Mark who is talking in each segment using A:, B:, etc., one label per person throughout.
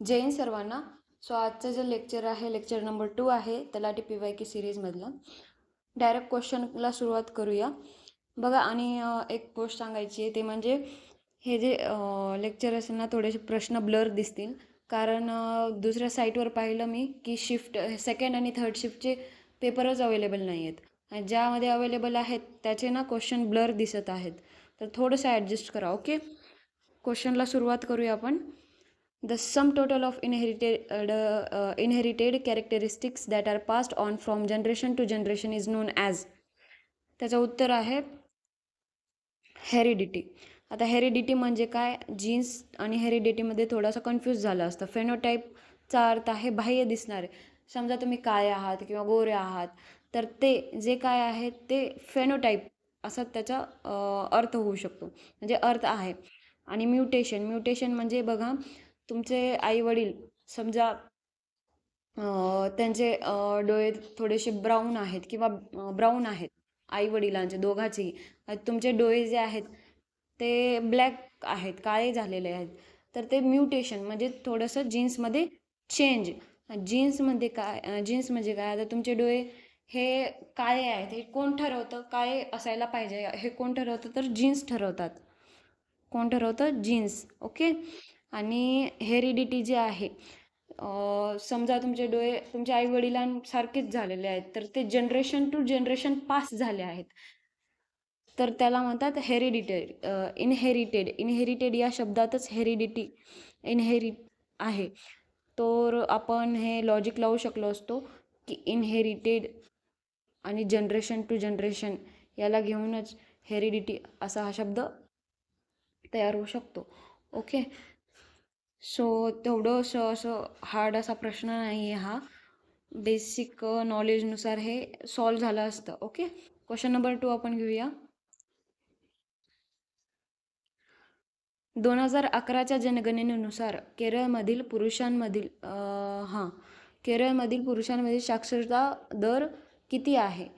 A: जय हिंद सर्वांना. सो आजचं जे लेक्चर आहे लेक्चर नंबर 2 आहे तलाठी PYQ सिरीजमधलं. डायरेक्ट क्वेश्चनला सुरुवात करूया. बघा आणि एक गोष्ट सांगायची आहे ते म्हणजे हे जे लेक्चर असेल ना थोडेसे प्रश्न ब्लर दिसतील कारण दुसऱ्या साईटवर पाहिलं मी की शिफ्ट सेकंड आणि थर्ड शिफ्टचे पेपरच अवेलेबल नाही आहेत आणि ज्यामध्ये अवेलेबल आहेत त्याचे ना क्वेश्चन ब्लर दिसत आहेत. तर थोडंसं ॲडजस्ट करा. ओके, क्वेश्चनला सुरुवात करूया आपण. The sum total of inherited characteristics that are passed on from generation to generation is known as. त्याचं उत्तर आहे हेरिडिटी. आता हेरिडिटी म्हणजे काय, जीन्स आणि हेरिडिटीमध्ये थोडासा कन्फ्यूज झाला असतं. फेनोटाईपचा अर्थ आहे बाह्य दिसणारे. समजा तुम्ही काळे आहात किंवा गोरे आहात तर ते जे काय आहे ते फेनोटाईप असा त्याचा अर्थ होऊ शकतो, म्हणजे अर्थ आहे. आणि म्युटेशन म्हणजे बघा तुमचे आई वडील समजा त्यांचे डोळे थोडेसे ब्राऊन आहेत किंवा ब्राऊन आहेत आई वडिलांचे दोघांचेही. तुमचे डोळे जे आहेत ते ब्लॅक आहेत, काळे झालेले आहेत, तर ते म्युटेशन म्हणजे थोडंसं जीन्समध्ये चेंज. जीन्स म्हणजे काय, आता तुमचे डोळे हे काळे आहेत, हे कोण ठरवतं काळे असायला पाहिजे, हे कोण ठरवतं तर जीन्स ठरवतात. कोण ठरवतं, जीन्स. ओके. आणि हेरिडिटी जे आहे समजा तुमचे डोळे तुमच्या आई वडिलांसारखेच झालेले आहेत तर ते जनरेशन टू जनरेशन पास झाले आहेत तर त्याला म्हणतात हेरिडिटेड. इनहेरिटेड या शब्दातच हेरिडिटी इनहेरिट आहे. तर आपण हे लॉजिक लावू शकलो असतो की इनहेरिटेड आणि जनरेशन टू जनरेशन याला घेऊनच हेरिडिटी असा हा शब्द तयार होऊ शकतो. ओके, सो तेवढं असं हार्ड असा प्रश्न नाही आहे हा. बेसिक नॉलेजनुसार हे सॉल्व झालं असतं. ओके, क्वेश्चन नंबर 2 आपण घेऊया. 2011च्या जनगणनेनुसार केरळमधील पुरुषांमधील साक्षरता दर किती आहे.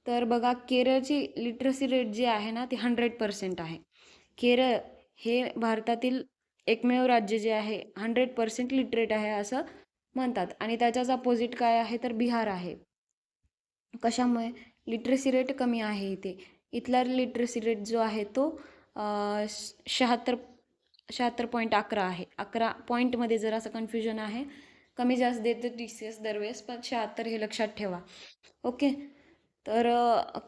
A: तर बघा केरळची लिटरसी रेट जी आहे ना ती 100% आहे. केरळ हे भारतातील एकमेव राज्य जे आहे 100% लिटरेट आहे असं म्हणतात. आणि त्याच्याच अपोजिट काय आहे तर बिहार आहे. कशामुळे, लिटरसी रेट कमी आहे इथे. इथला लिटरसी रेट जो आहे तो 76.11 आहे. 11 पॉईंटमध्ये जरासं कन्फ्युजन आहे, कमी जास्त देतो TCS दरवेळेस, पण 76 हे लक्षात ठेवा. ओके, तर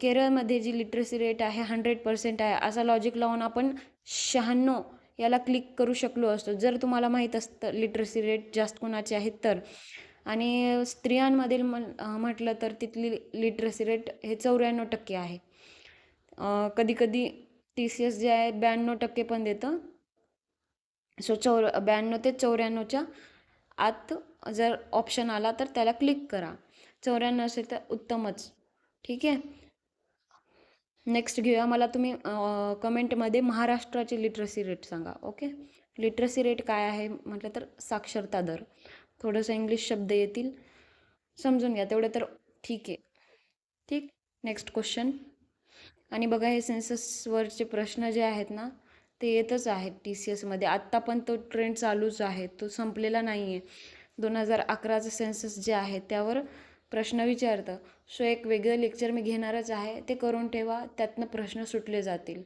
A: केरळमध्ये जी लिटरसी रेट आहे 100% आहे असा लॉजिक लावून आपण 96 याला क्लिक करू शकलो असतो जर तुम्हाला माहीत असतं लिटरसी रेट जास्त कोणाचे आहेत तर. आणि स्त्रियांमधील म्हटलं तर तिथली लिटरसी रेट हे 94% आहे. कधी कधी TCS जे आहे 92% पण देतं. सो 92 ते 94च्या आत जर ऑप्शन आला तर त्याला क्लिक करा. 94 असेल तर उत्तमच. ठीक आहे, नेक्स्ट घेऊया. मला तुम्ही कमेंटमध्ये महाराष्ट्राची लिटरसी रेट सांगा. ओके, लिटरसी रेट काय आहे म्हटलं तर साक्षरता दर. थोडंसं इंग्लिश शब्द येतील, समजून घ्या तेवढं तर ठीक आहे. ठीक, नेक्स्ट क्वेश्चन. आणि बघा हे सेन्ससवरचे प्रश्न जे आहेत ना ते येतच आहेत TCSमध्ये. आत्ता पण तो ट्रेंड चालूच आहे, तो संपलेला नाही आहे. 2011चं सेन्सस जे आहे त्यावर प्रश्न विचारतं. सो एक वेगळं लेक्चर मी घेणारच आहे, ते करून ठेवा, त्यातनं प्रश्न सुटले जातील.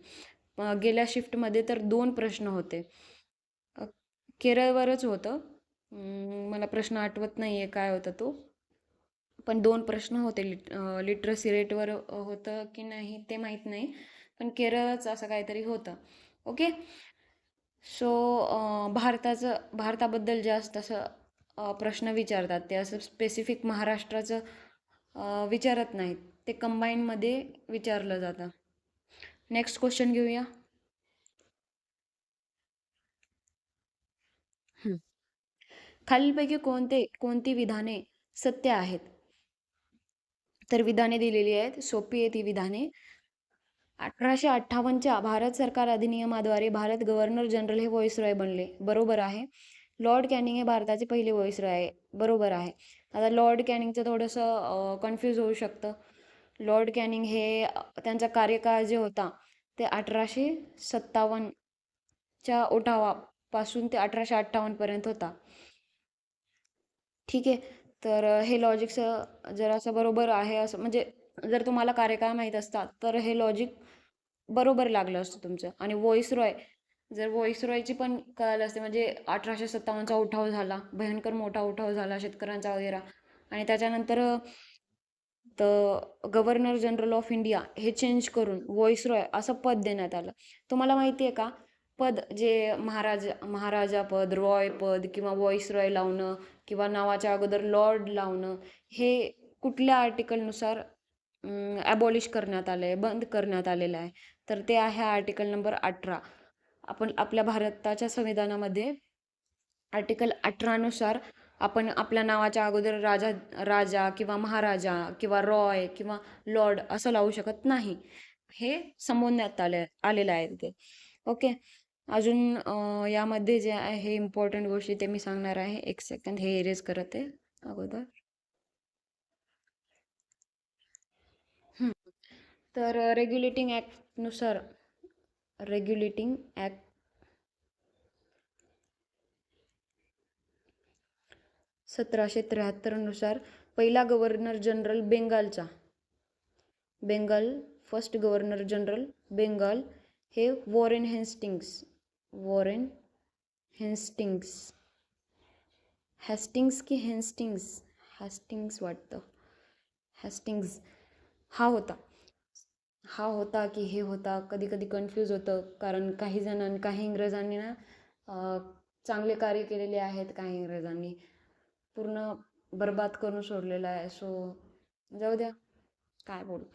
A: गेल्या शिफ्टमध्ये तर 2 प्रश्न होते, केरळवरच होतं. मला प्रश्न आठवत नाही आहे काय होता तो, पण 2 प्रश्न होते. लिटरसी रेटवर होतं की नाही ते माहीत नाही, पण केरळच असं काहीतरी होतं. ओके, सो भारताबद्दल जास्त असं प्रश्न विचारतात ते, असं स्पेसिफिक महाराष्ट्राचं विचारत नाहीत, ते कंबाईनमध्ये विचारलं जातं. नेक्स्ट क्वेश्चन घेऊया. खालीलपैकी कोणती विधाने सत्य आहेत. तर विधाने दिलेली आहेत, सोपी आहे ती विधाने. 1858च्या भारत सरकार अधिनियमाद्वारे भारत गव्हर्नर जनरल हे व्हॉइसरॉय बनले, बरोबर आहे. लॉर्ड कॅनिंग हे भारताचे पहिले व्हॉइसरॉय आहे, बरोबर आहे. आता लॉर्ड कॅनिंगचं थोडंसं कन्फ्यूज होऊ शकतं. लॉर्ड कॅनिंग हे त्यांचा कार्यकाळ जे होता ते 1857च्या ओटावापासून ते 1858पर्यंत होता. ठीक आहे. तर हे लॉजिक जरासं बरोबर आहे असं म्हणजे जर तुम्हाला कार्यकाळ माहीत असता तर हे लॉजिक बरोबर लागलं असतं तुमचं. आणि व्हॉइसरॉय, जर व्हॉइसरॉयची पण कळालं असते म्हणजे 1857चा उठाव झाला, भयंकर मोठा उठाव झाला शेतकऱ्यांचा वगैरे, आणि त्याच्यानंतर तर गव्हर्नर जनरल ऑफ इंडिया हे चेंज करून व्हॉइसरॉय असं पद देण्यात आलं. तुम्हाला माहिती आहे का, पद जे महाराजा पद, रॉय पद किंवा व्हॉइसरॉय लावणं किंवा नावाच्या अगोदर लॉर्ड लावणं, हे कुठल्या आर्टिकलनुसार ॲबॉलिश करण्यात आलं आहे, बंद करण्यात आलेलं आहे? तर ते आहे आर्टिकल नंबर 18. आपण आपल्या भारताच्या संविधानामध्ये आर्टिकल 18 नुसार आपण आपल्या नावाच्या अगोदर राजा राजा किंवा महाराजा किंवा रॉय किंवा लॉर्ड असं लावू शकत नाही. हे संबोधण्यात आलेलं आहे तिथे. ओके. अजून यामध्ये जे आहे हे इम्पॉर्टंट गोष्टी ते मी सांगणार आहे. एक सेकंद हे इरेज करत आहे अगोदर. तर रेग्युलेटिंग ॲक्टनुसार रेग्युलेटिंग ॲक्ट 1773 नुसार पहिला governor general Bengal first governor general Bengal हे वॉरेन हेस्टिंग्स की हेस्टिंग्स वाटतं, हेस्टिंग्स हा होता की हे होता, कधी कधी कन्फ्यूज होतं, कारण काही इंग्रजांनी ना चांगले कार्य केलेले आहेत, काही इंग्रजांनी पूर्ण बरबाद करून सोडलेला आहे. सो जाऊ द्या, काय बोलू.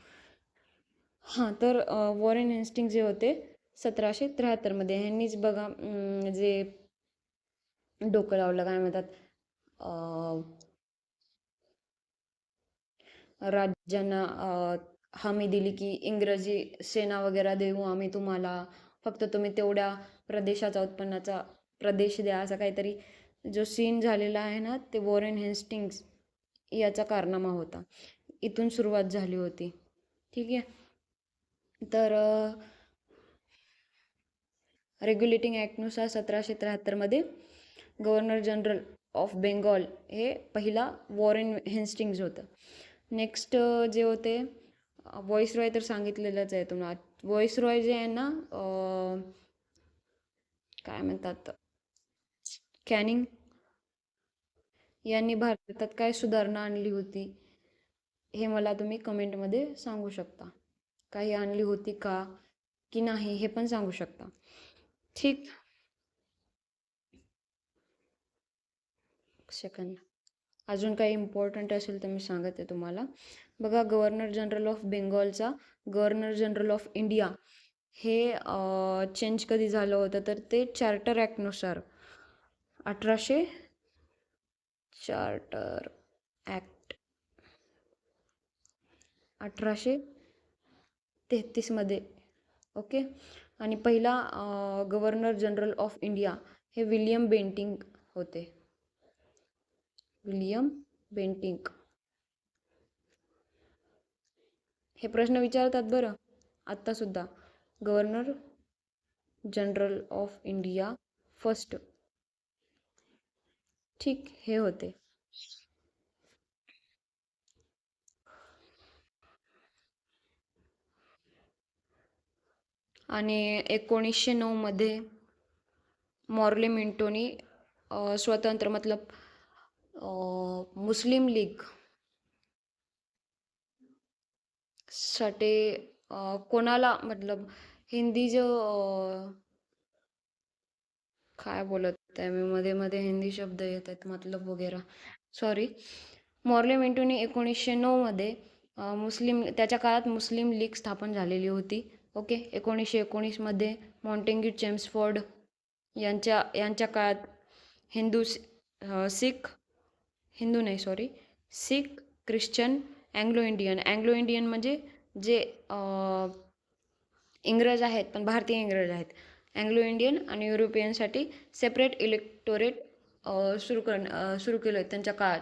A: हां, तर वॉरेन हेस्टिंग जे होते 1773मध्ये, ह्यांनीच बघा जे डोकं लावलं, काय म्हणतात, राज्यांना हमी दिली की इंग्रजी सेना वगैरे देऊ आम्ही तुम्हाला, फक्त तुम्ही तेवढ्या प्रदेशाचा उत्पन्नाचा प्रदेश द्या, असा काहीतरी जो सीन झालेला आहे ना, ते वॉरेन हेस्टिंग्स याचा कारनामा होता. इथून सुरुवात झाली होती. ठीक आहे. तर रेग्युलेटिंग ॲक्टनुसार 1773मध्ये गव्हर्नर जनरल ऑफ बेंगॉल हे पहिला वॉरेन हेस्टिंग्ज होतं. नेक्स्ट जे होते व्हॉइसरॉय, तर सांगितलेलंच आहे तुम्हाला. व्हॉइसरॉय जे आहे ना, काय म्हणतात, कॅनिंग यांनी भारतात काय सुधारणा आणली होती हे मला तुम्ही कमेंटमध्ये सांगू शकता. काही आणली होती का की नाही हे पण सांगू शकता. ठीक. सेकंड, अजून काही इम्पॉर्टंट असेल तर मी सांगते तुम्हाला. बघा, गव्हर्नर जनरल ऑफ बेंगॉलचा गव्हर्नर जनरल ऑफ इंडिया हे चेंज कधी झालं होतं, तर ते चार्टर ॲक्टनुसार 1800 चार्टर ॲक्ट 1833मध्ये. ओके. आणि पहिला गव्हर्नर जनरल ऑफ इंडिया हे विलियम बेंटिंक होते. William Bentinck. हे प्रश्न विचारतात बरं आत्तासुद्धा. Governor general of India first, ठीक, हे होते. आणि 1909मध्ये मॉर्ले मिंटोनी स्वतंत्र मतलब मुस्लिम लीग साठी कोणाला मतलब हिंदी जो काय बोलत आहे मी, मध्ये मध्ये हिंदी शब्द येत आहेत मतलब वगैरे, सॉरी. मॉर्ले मिंटोनी 1909मध्ये त्याच्या काळात मुस्लिम लीग स्थापन झालेली होती. ओके. 1919मध्ये मॉन्टेग्यू चेम्सफोर्ड यांच्या काळात शीख, ख्रिश्चन, अँग्लो इंडियन म्हणजे जे इंग्रज आहेत पण भारतीय इंग्रज आहेत, अँग्लो इंडियन आणि युरोपियनसाठी सेपरेट इलेक्टोरेट सुरू केलं त्यांच्या काळात.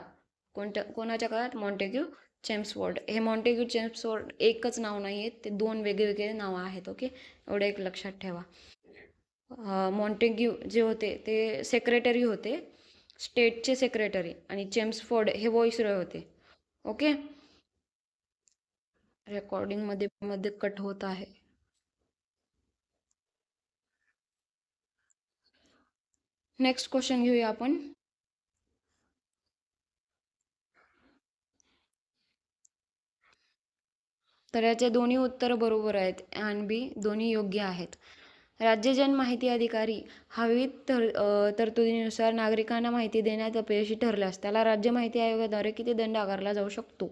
A: कोणाच्या काळात? Montagu Chelmsford. हे मॉन्टेग्यू चेम्सफोर्ड एकच नाव नाही आहे, ते दोन वेगवेगळे नावं आहेत. ओके, एवढं एक लक्षात ठेवा. मॉन्टेग्यू जे होते ते सेक्रेटरी होते स्टेटचे सेक्रेटरी आणि चेम्सफोर्ड हे व्हॉइसरॉय होते. ओके. रेकॉर्डिंगमध्ये मध्ये कट होत आहे. नेक्स्ट क्वेश्चन घेऊया आपण. तर याचे दोन्ही उत्तर बरोबर आहेत आणि बी दोन्ही योग्य आहेत. राज्य जनमाहिती अधिकारी हा विविध तरतुदीनुसार नागरिकांना माहिती देण्यात अपयशी ठरल्यास त्याला राज्य माहिती आयोगाद्वारे किती दंड आकारला जाऊ शकतो?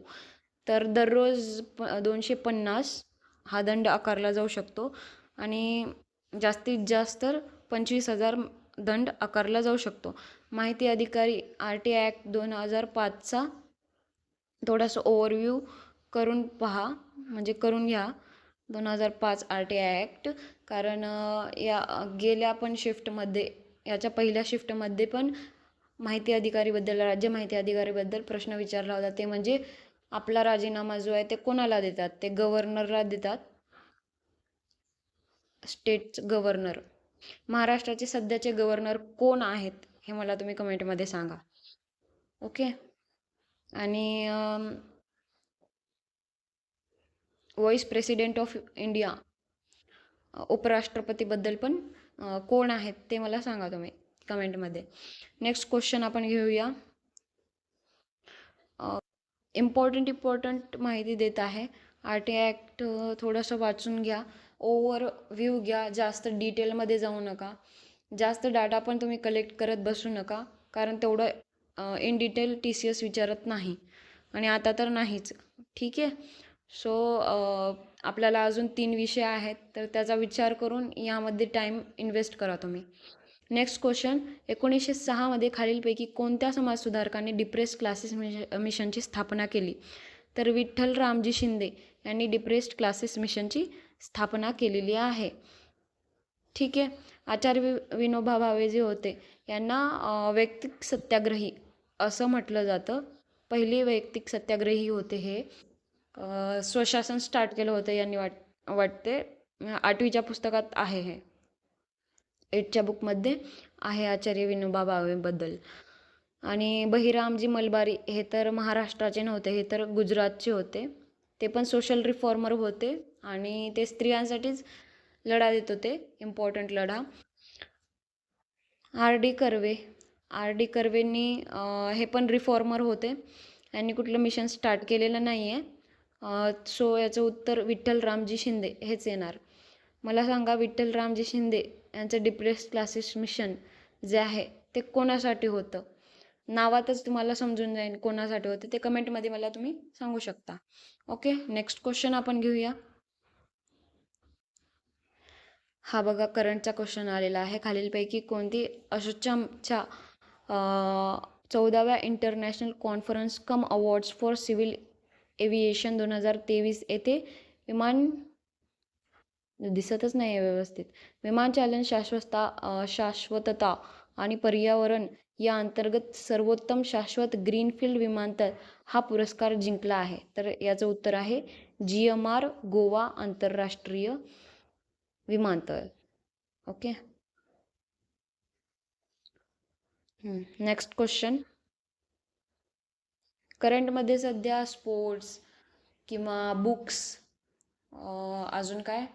A: तर दररोज 250 हा दंड आकारला जाऊ शकतो आणि जास्तीत जास्त 25,000 दंड आकारला जाऊ शकतो. माहिती अधिकारी RT ॲक्ट 2005चा थोडासा ओव्हरव्ह्यू करून पहा, म्हणजे करून घ्या. 2005 RT ॲक्ट, कारण या गेल्या पण शिफ्टमध्ये, याच्या पहिल्या शिफ्टमध्ये पण माहिती अधिकारीबद्दल, राज्य माहिती अधिकारीबद्दल प्रश्न विचारला होता. ते म्हणजे आपला राजीनामा जो आहे ते कोणाला देतात? ते गव्हर्नरला देतात, स्टेट गव्हर्नर. महाराष्ट्राचे सध्याचे गव्हर्नर कोण आहेत हे मला तुम्ही कमेंटमध्ये सांगा. ओके. आणि व्हाईस प्रेसिडेंट ऑफ इंडिया, उपराष्ट्रपतीबद्दल पण कोण आहेत ते मला सांगा तुम्ही कमेंटमध्ये. नेक्स्ट क्वेश्चन आपण घेऊया. इम्पॉर्टंट माहिती देत आहे. RT ॲक्ट थोडंसं वाचून घ्या, ओव्हरव्ह्यू घ्या, जास्त डिटेलमध्ये जाऊ नका. जास्त डाटा पण तुम्ही कलेक्ट करत बसू नका, कारण तेवढं इन डिटेल TCS विचारत नाही आणि आता तर नाहीच. ठीक आहे. सो आपल्याला अजून 3 विषय आहेत, तर त्याचा विचार करून यामध्ये टाईम इन्व्हेस्ट करा तुम्ही. Next question. 1906 मध्ये खालीलपैकी कोणत्या समाजसुधारकांनी डिप्रेस्ड क्लासेस मिशनची स्थापना केली? तर विठ्ठल रामजी शिंदे यांनी डिप्रेस्ड क्लासेस मिशनची स्थापना केलेली आहे. ठीक आहे. आचार्य विनोबा भावे जे होते यांना वैयक्तिक सत्याग्रही असं म्हटलं जातं. पहिले वैयक्तिक सत्याग्रही होते हे. स्वशासन स्टार्ट केलं होतं यांनी, वाटते 8वीच्या पुस्तकात आहे, हे 8च्या बुकमध्ये आहे आचार्य विनोबा भावेबद्दल. आणि बहिरामजी मलबारी हे तर महाराष्ट्राचे नव्हते, हे तर गुजरातचे होते. ते पण सोशल रिफॉर्मर होते आणि ते स्त्रियांसाठीच लढा देत होते, इम्पॉर्टंट लढा. RD कर्वेंनी हे पण रिफॉर्मर होते. यांनी कुठलं मिशन स्टार्ट केलेलं नाही आहे. सो याचं उत्तर विठ्ठल रामजी शिंदे हेच येणार. मला सांगा, विठ्ठल रामजी शिंदे यांचं डिप्रेस्ड क्लासेस मिशन जे आहे ते कोणासाठी होतं? नावातच तुम्हाला समजून जाईल कोणासाठी होतं ते. कमेंटमध्ये मला तुम्ही सांगू शकता. ओके. नेक्स्ट क्वेश्चन आपण घेऊया. हा बघा, करंटचा क्वेश्चन आलेला आहे. खालीलपैकी कोणती असोचॅमच्या 14व्या international conference cum awards for civil aviation 2023 येथे विमान दिसतच नाही आहे व्यवस्थित, विमानचालन शाश्वतता आणि पर्यावरण या अंतर्गत सर्वोत्तम शाश्वत ग्रीनफील्ड विमानतळ हा पुरस्कार जिंकला आहे? तर याचं उत्तर आहे GMR गोवा आंतरराष्ट्रीय विमानतळ. ओके. Next question. करंटमध्ये सध्या स्पोर्ट्स किंवा बुक्स, अजून काय,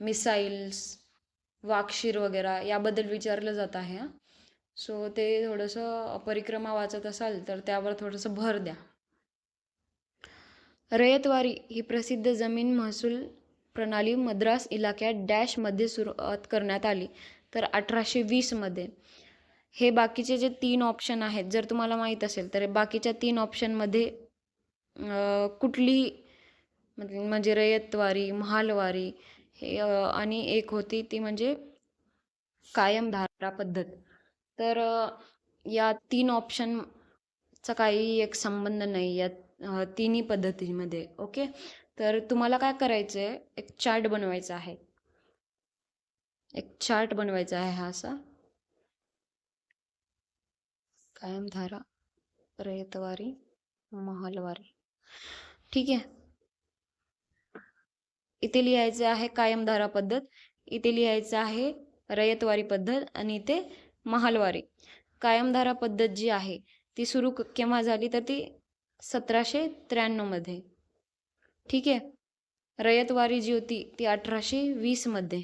A: मिसाईल्स, वाक्षीर वगैरे याबद्दल विचारलं जात आहे. सो ते थोडंसं परिक्रमा वाचत असाल तर त्यावर थोडंसं भर द्या. रयतवारी ही प्रसिद्ध जमीन महसूल प्रणाली मद्रास इलाक्यात डॅशमध्ये सुरुवात करण्यात आली? तर 1820 मध्ये. हे बाकीचे जे 3 ऑप्शन आहेत, जर तुम्हाला माहीत असेल तर बाकीच्या 3 ऑप्शनमध्ये कुठली, म्हणजे रयतवारी, महालवारी हे आणि एक होती ती म्हणजे कायमधारा पद्धत. तर या 3 ऑप्शनचा काही एक संबंध नाही या तिन्ही पद्धतीमध्ये. ओके. तर तुम्हाला काय करायचं आहे, एक चार्ट बनवायचा आहे. हा असा, कायमधारा, रयतवारी, महालवारी. ठीक आहे. इथे लिहायचं आहे कायमधारा पद्धत, इथे लिहायचं आहे रयतवारी पद्धत आणि इथे महालवारी कायमधारा पद्धत जी आहे ती सुरू केव्हा झाली, तर ती 1793 मध्ये. ठीक आहे. रयतवारी जी होती ती 1820 मध्ये.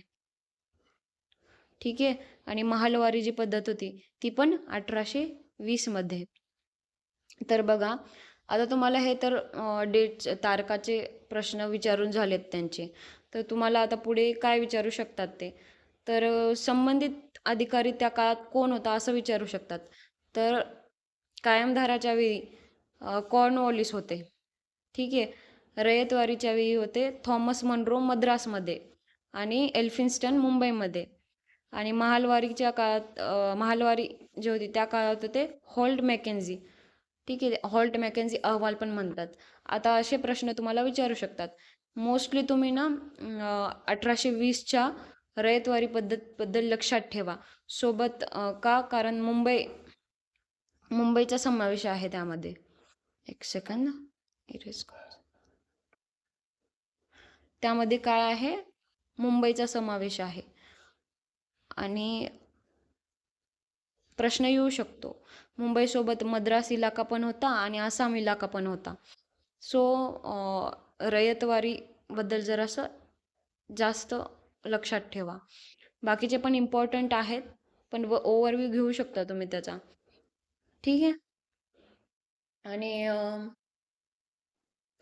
A: ठीक आहे. आणि महालवारी जी पद्धत होती ती पण 1820 मध्ये. तर बघा, आता तुम्हाला हे तर डेट तारखाचे प्रश्न विचारून झालेत त्यांचे. तर तुम्हाला आता पुढे काय विचारू शकतात ते, तर संबंधित अधिकारी त्या काळात कोण होता असं विचारू शकतात. तर कायमधाराच्या वेळी कॉर्नवॉलिस होते. ठीक आहे. रयतवारीच्या वेळी होते थॉमस मनरो मद्रासमध्ये आणि एल्फिन्स्टन मुंबईमध्ये. आणि महालवारीच्या काळात महालवारी जी होती त्या काळात होते हॉल्ट मॅकेन्झी. ठीक आहे. हॉल्ट मॅकेन्झी अहवाल पण म्हणतात. आता असे प्रश्न तुम्हाला विचारू शकतात. मोस्टली तुम्ही ना 1820च्या रयतवारी पद्धतबद्दल लक्षात ठेवा. सोबत का, कारण मुंबईचा समावेश आहे त्यामध्ये. एक सेकंद. त्यामध्ये काय आहे, मुंबईचा समावेश आहे. आणि प्रश्न येऊ शकतो, मुंबईसोबत मद्रास इलाका पण होता आणि आसाम इलाका पण होता. सो रयतवारी बद्दल जरासं जास्त लक्षात ठेवा. बाकीचे पण इम्पॉर्टंट आहेत, पण ओव्हरव्ह्यू घेऊ शकता तुम्ही त्याचा. ठीक आहे. आणि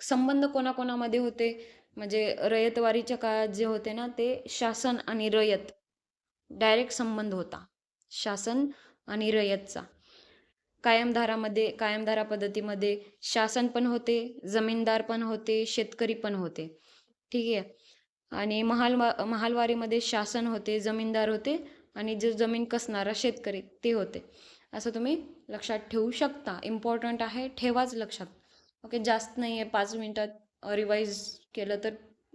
A: संबंध कोणाकोणामध्ये होते, म्हणजे रयतवारीच्या काळात जे होते ना, ते शासन आणि रयत डायरेक्ट संबंध होता, शासन आणि रयतचा. कायमधारा पद्धतीमध्ये शासन पण होते, जमीनदार पण होते, शेतकरी पण होते. ठीक आहे. आणि महालवारीमध्ये शासन होते, जमीनदार होते आणि जो जमीन कसणारा शेतकरी ते होते. असं तुम्ही लक्षात ठेवू शकता. इम्पॉर्टंट आहे, ठेवाच लक्षात. ओके, जास्त नाही आहे, 5 मिनिटात रिवाईज केलं तर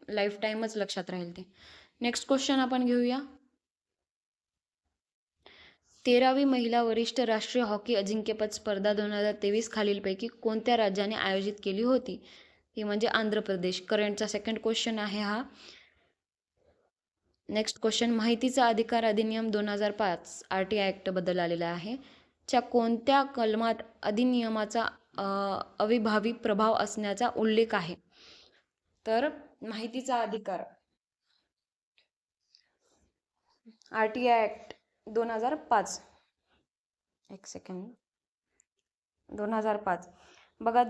A: लाईफ टाईमच लक्षात राहील ते. नेक्स्ट क्वेश्चन आपण घेऊया. 13वी महिला वरिष्ठ राष्ट्रीय हॉकी अजिंक्यपद स्पर्धा 2023 खालीलपैकी कोणत्या राज्याने आयोजित केली होती? ती म्हणजे आंध्र प्रदेश. करंटचा सेकंड क्वेश्चन आहे हा. नेक्स्ट क्वेश्चन, माहितीचा अधिकार अधिनियम 2005 RTI ॲक्ट बद्दल आलेला आहे. च्या कोणत्या कलमात अधिनियमाचा अविभावी प्रभाव असण्याचा उल्लेख आहे? तर माहितीचा अधिकार RTI ॲक्ट 2005. एक सेकंड. 2005 बघा.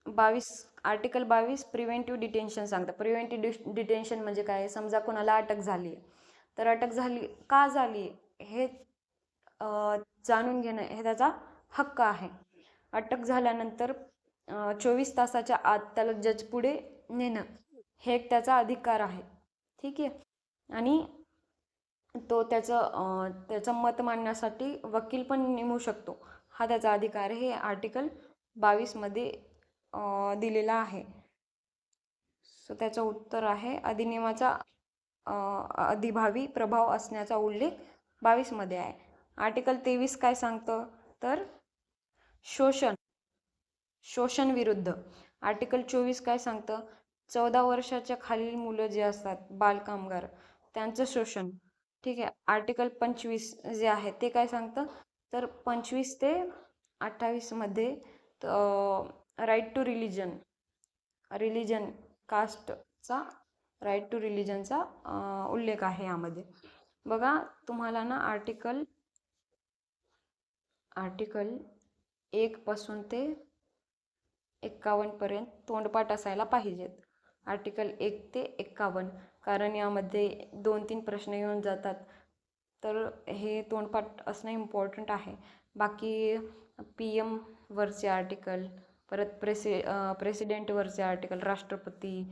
A: 22 प्रिव्हेंटिव्ह डिटेन्शन सांगतं. प्रिव्हेंटिव्ह डिटेन्शन म्हणजे काय? समजा कोणाला अटक झाली, तर अटक झाली का झाली हे जाणून घेणं हे त्याचा हक्क आहे. अटक झाल्यानंतर 24 तासाच्या आत त्याला जज पुढे नेणं हे एक त्याचा अधिकार आहे. ठीक आहे. आणि तो त्याचं मत मांडण्यासाठी वकील पण नेमू शकतो, हा त्याचा अधिकार आहे. हे आर्टिकल 22 मध्ये दिलेला आहे. सो त्याचं उत्तर आहे, अधिनियमाचा अधिभावी प्रभाव असण्याचा उल्लेख 22 मध्ये आहे. आर्टिकल 23 काय सांगतं, तर शोषण विरुद्ध. आर्टिकल 24 काय सांगतं, 14 वर्षाच्या खालील मुलं जे असतात, बालकामगार, त्यांचं शोषण. ठीक आहे. आर्टिकल 25 जे आहे ते काय सांगतं, तर 25 ते 28 मध्ये राईट टू रिलिजन कास्टचा राईट टू रिलिजनचा उल्लेख आहे यामध्ये. बघा, तुम्हाला ना आर्टिकल 1 पासून ते 51 पर्यंत तोंडपाठ असायला पाहिजेत. आर्टिकल 1 ते 51, कारण यामध्ये 2-3 प्रश्न येऊन जातात, तर हे तोंडपाठ असणं इम्पॉर्टंट आहे. बाकी PM वरचे आर्टिकल, परत प्रेसिडेंटवरचे आर्टिकल, राष्ट्रपती,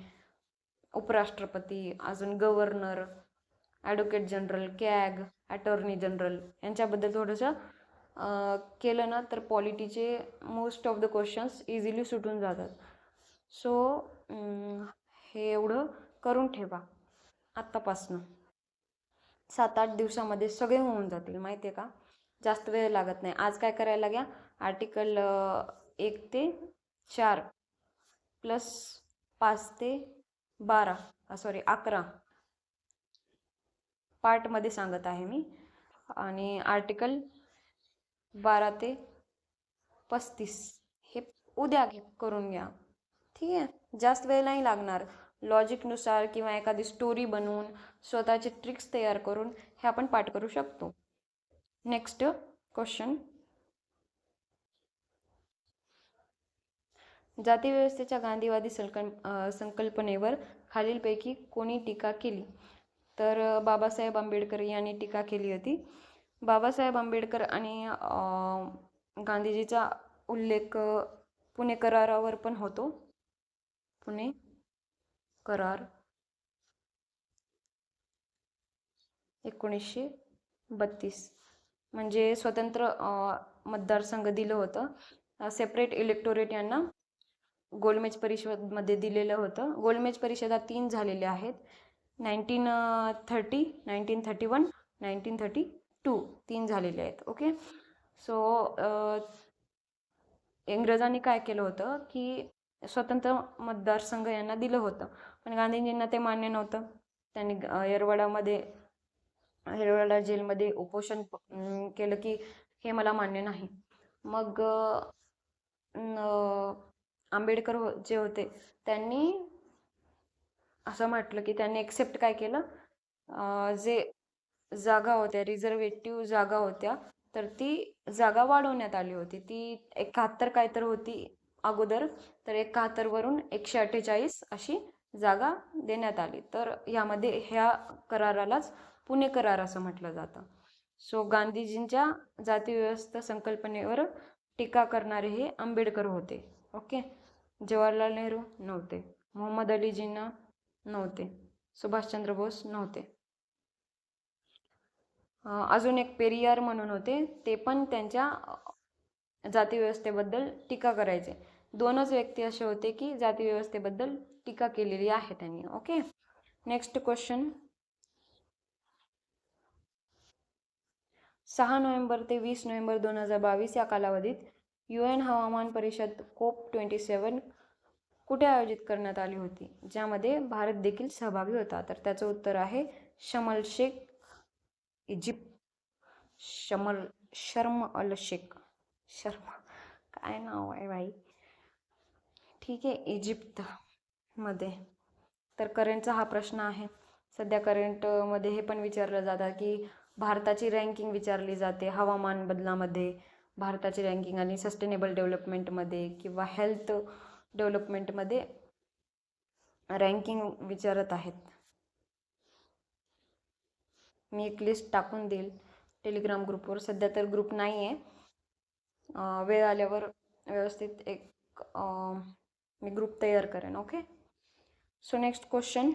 A: उपराष्ट्रपती, अजून governor, advocate general, CAG, attorney general यांच्याबद्दल थोडंसं केलं ना, तर पॉलिटीचे most of the questions easily सुटून जातात. सो हे एवढं करून ठेवा आत्तापासनं. 7-8 दिवसामध्ये सगळे होऊन जातील, माहिती आहे का? जास्त वेळ लागत नाही. आज काय करायला घ्या, आर्टिकल 1 ते 4 प्लस 5 ते 11 पार्टमध्ये सांगत आहे मी. आणि आर्टिकल 12 ते 35 हे उद्या करून घ्या. ठीक आहे, जास्त वेळ नाही लागणार. लॉजिकनुसार किंवा एखादी स्टोरी बनवून स्वतःचे ट्रिक्स तयार करून हे आपण पाठ करू शकतो. नेक्स्ट क्वेश्चन, जातीव्यवस्थेच्या गांधीवादी संकल्पनेवर खालीलपैकी कोणी टीका केली? तर बाबासाहेब आंबेडकर यांनी टीका केली होती. बाबासाहेब आंबेडकर आणि गांधीजीचा उल्लेख पुणे करारावर पण होतो. पुणे करार 1932, म्हणजे स्वतंत्र मतदारसंघ दिलं होतं. सेपरेट इलेक्टोरेट यांना गोलमेज परिषदमध्ये दिलेलं होतं. गोलमेज परिषदा 3 झालेल्या आहेत. 1930, 1931, 1932 3 झालेले आहेत. ओके, सो इंग्रजांनी काय केलं होतं की स्वतंत्र मतदारसंघ यांना दिलं होतं, पण गांधीजींना ते मान्य नव्हतं. त्यांनी येरवडा जेलमध्ये उपोषण केलं की हे मला मान्य नाही. मग आंबेडकर जे होते त्यांनी असं म्हटलं की त्यांनी एक्सेप्ट काय केलं, जे जागा होत्या, रिझर्वेटिव्ह जागा होत्या, तर ती जागा वाढवण्यात आली होती. ती 71 काय तर होती अगोदर, तर 71 वरून 148 अशी जागा देण्यात आली. तर यामध्ये ह्या करारालाच पुणे करार असं म्हटलं जातं. सो गांधीजींच्या जातीव्यवस्था संकल्पनेवर टीका करणारे हे आंबेडकर होते. ओके, जवाहरलाल नेहरू नव्हते, मोहम्मद अली जिन्ना नव्हते, सुभाषचंद्र बोस नव्हते. अजून एक पेरियार म्हणून होते, ते पण त्यांच्या जातीव्यवस्थेबद्दल टीका करायचे. 2च व्यक्ती असे होते की जातीव्यवस्थेबद्दल टीका केलेली आहे त्यांनी. ओके, नेक्स्ट क्वेश्चन, 6 नोव्हेंबर ते 20 नोव्हेंबर 2022 या कालावधीत UN हवामान परिषद COP27 कुठे आयोजित करण्यात आली होती, ज्यामध्ये भारत देखील सहभागी होता? तर त्याचं उत्तर आहे शर्म इजिप्त. शर्म अल शेख, शर्म काय नाव आहे बाई. ठीक आहे, इजिप्त मध्ये. तर करंटचा हा प्रश्न आहे. सध्या करंटमध्ये हे पण विचारलं जातं की भारताची रँकिंग विचारली जाते हवामान बदलामध्ये, भारताची रँकिंग आणि सस्टेनेबल डेव्हलपमेंटमध्ये किंवा हेल्थ डेव्हलपमेंटमध्ये रँकिंग विचारत आहेत. मी एक लिस्ट टाकून देईल टेलिग्राम ग्रुपवर. सध्या तर ग्रुप नाही आहे, वेळ आल्यावर व्यवस्थित एक मी ग्रुप तयार करेन. ओके, सो नेक्स्ट क्वेश्चन,